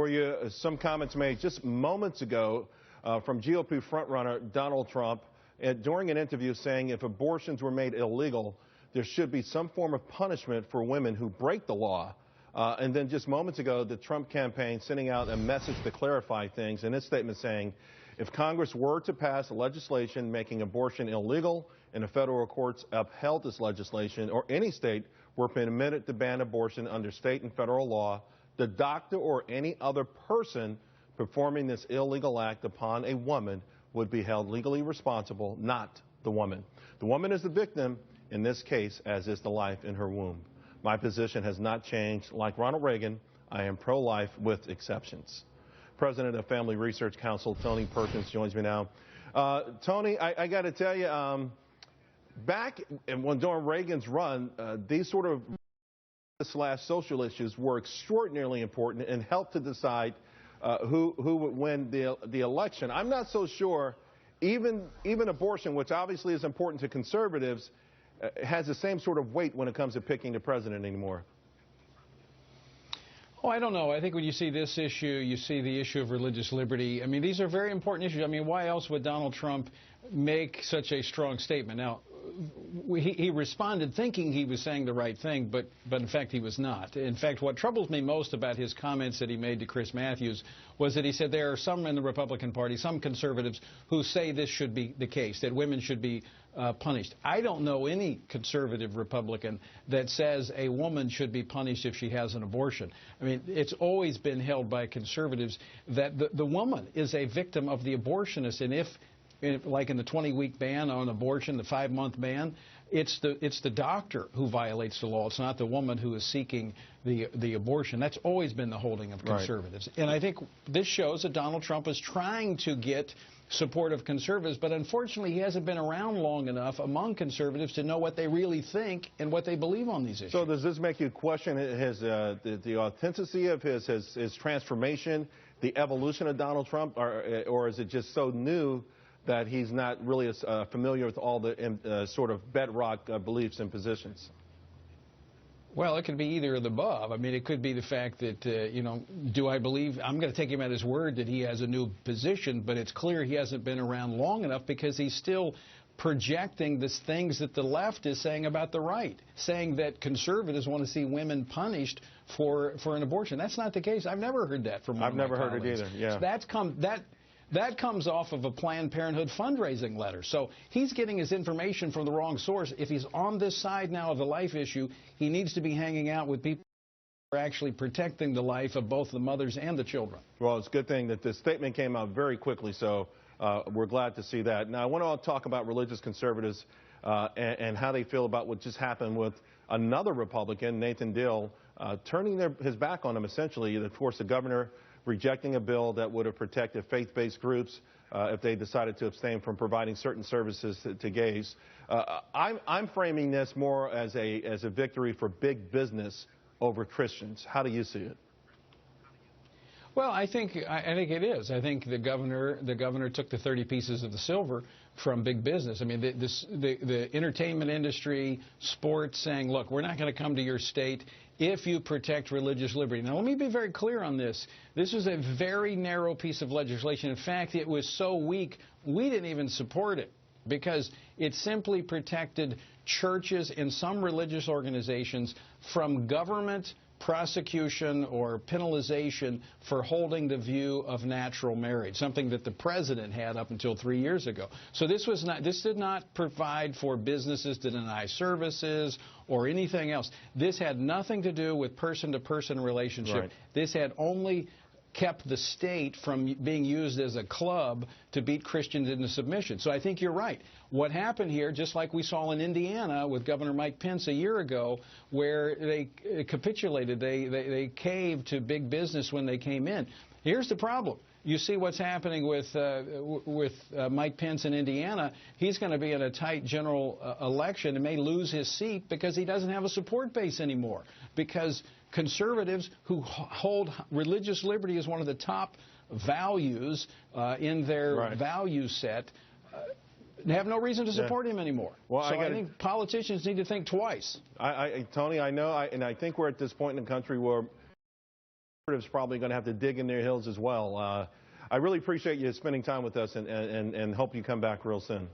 for you. Some comments made just moments ago from GOP frontrunner Donald Trump during an interview saying if abortions were made illegal, there should be some form of punishment for women who break the law. And then just moments ago, the Trump campaign sending out a message to clarify things in its statement saying, if Congress were to pass legislation making abortion illegal and the federal courts upheld this legislation, or any state were permitted to ban abortion under state and federal law, the doctor or any other person performing this illegal act upon a woman would be held legally responsible, not the woman. The woman is the victim in this case, as is the life in her womb. My position has not changed. Like Ronald Reagan, I am pro-life with exceptions. President of Family Research Council, Tony Perkins, joins me now. Tony, I got to tell you, back when during Reagan's run, these sort of social issues were extraordinarily important and helped to decide who would win the election. I'm not so sure even abortion, which obviously is important to conservatives, has the same sort of weight when it comes to picking the president anymore. Oh, I don't know. I think when you see this issue, you see the issue of religious liberty. I mean, these are very important issues. I mean, why else would Donald Trump make such a strong statement? Now, he responded thinking he was saying the right thing, but in fact he was not. In fact, what troubles me most about his comments that he made to Chris Matthews was that he said there are some in the Republican Party, some conservatives, who say this should be the case, that women should be punished. I don't know any conservative Republican that says a woman should be punished if she has an abortion. I mean, it's always been held by conservatives that the woman is a victim of the abortionist, and if like in the 20-week ban on abortion, the 5-month ban, it's the doctor who violates the law. It's not the woman who is seeking the abortion. That's always been the holding of conservatives. Right. And I think this shows that Donald Trump is trying to get support of conservatives, but unfortunately he hasn't been around long enough among conservatives to know what they really think and what they believe on these issues. So does this make you question his the authenticity of his transformation, the evolution of Donald Trump, or is it just so new that he's not really as familiar with all the sort of bedrock beliefs and positions? Well, it could be either of the above. I mean, it could be the fact that, you know, do I believe, I'm going to take him at his word that he has a new position, but it's clear he hasn't been around long enough because he's still projecting the things that the left is saying about the right, saying that conservatives want to see women punished for an abortion. That's not the case. I've never heard that from one of my colleagues. I've never heard it either, yeah. So that comes off of a Planned Parenthood fundraising letter. So he's getting his information from the wrong source. If he's on this side now of the life issue, he needs to be hanging out with people who are actually protecting the life of both the mothers and the children. Well, it's a good thing that this statement came out very quickly, so we're glad to see that. Now, I want to talk about religious conservatives and how they feel about what just happened with another Republican, Nathan Dill, turning his back on him, essentially. Of course, the governor rejecting a bill that would have protected faith-based groups if they decided to abstain from providing certain services to gays. I'm framing this more as a victory for big business over Christians. How do you see it? Well, I think it is. I think the governor took the 30 pieces of the silver from big business. I mean, the entertainment industry, sports, saying, look, we're not going to come to your state if you protect religious liberty. Now, let me be very clear on this. This was a very narrow piece of legislation. In fact, it was so weak, we didn't even support it because it simply protected churches and some religious organizations from government prosecution or penalization for holding the view of natural marriage, something that the president had up until 3 years ago. So this did not provide for businesses to deny services or anything else. This had nothing to do with person-to-person relationship. Right. This had only kept the state from being used as a club to beat Christians into submission. So I think you're right. What happened here, just like we saw in Indiana with Governor Mike Pence a year ago, where they capitulated, they caved to big business when they came in. Here's the problem. You see what's happening with Mike Pence in Indiana. He's going to be in a tight general election and may lose his seat because he doesn't have a support base anymore. Because conservatives who hold religious liberty as one of the top values in their value set have no reason to support him anymore. Well, so I think politicians need to think twice. Tony, I know, and I think we're at this point in the country where conservatives probably going to have to dig in their heels as well. I really appreciate you spending time with us and hope you come back real soon.